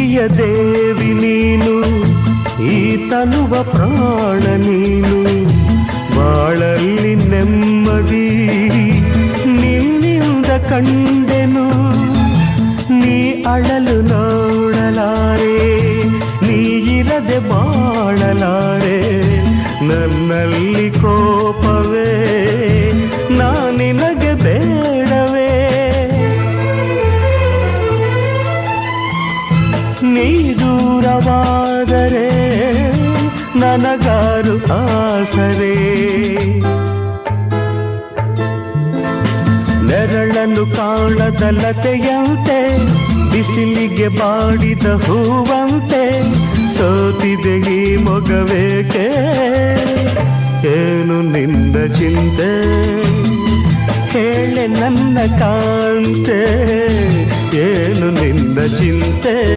ಪ್ರೀತಿಯ ದೇವಿ ನೀನು, ಈ ತನುವ ಪ್ರಾಣ ನೀನು, ಬಾಳಲ್ಲಿ ನೆಮ್ಮದಿ ನಿನ್ನಿಂದ ಕಂಡೆನು. ನೀ ಅಳಲು ನೋಡಲಾರೆ, ನೀ ಇರದೆ ಬಾಳಲಾರೆ, ನನ್ನಲ್ಲಿ ಕೋಪವೇ ನಾನಿನಗೆ ಬೇಡವೇ. ನೀ ದೂರವಾದರೆ ನನಗಾರು ಆಸರೆ, ನೆರಳನ್ನು ಕಾಣದ ಲತೆಯಂತೆ, ಬಿಸಿಲಿಗೆ ಬಾಡಿದ ಹೂವಂತೆ, ಸೋತಿದೆ ಈ ಮೊಗವೇಕೆ, ಏನು ನಿಂದ ಚಿಂತೆ, ಹೇಳೆ ನನ್ನ ಕಾಂತೆ, ಏನು ನಿಂದ ಚಿಂತೆ.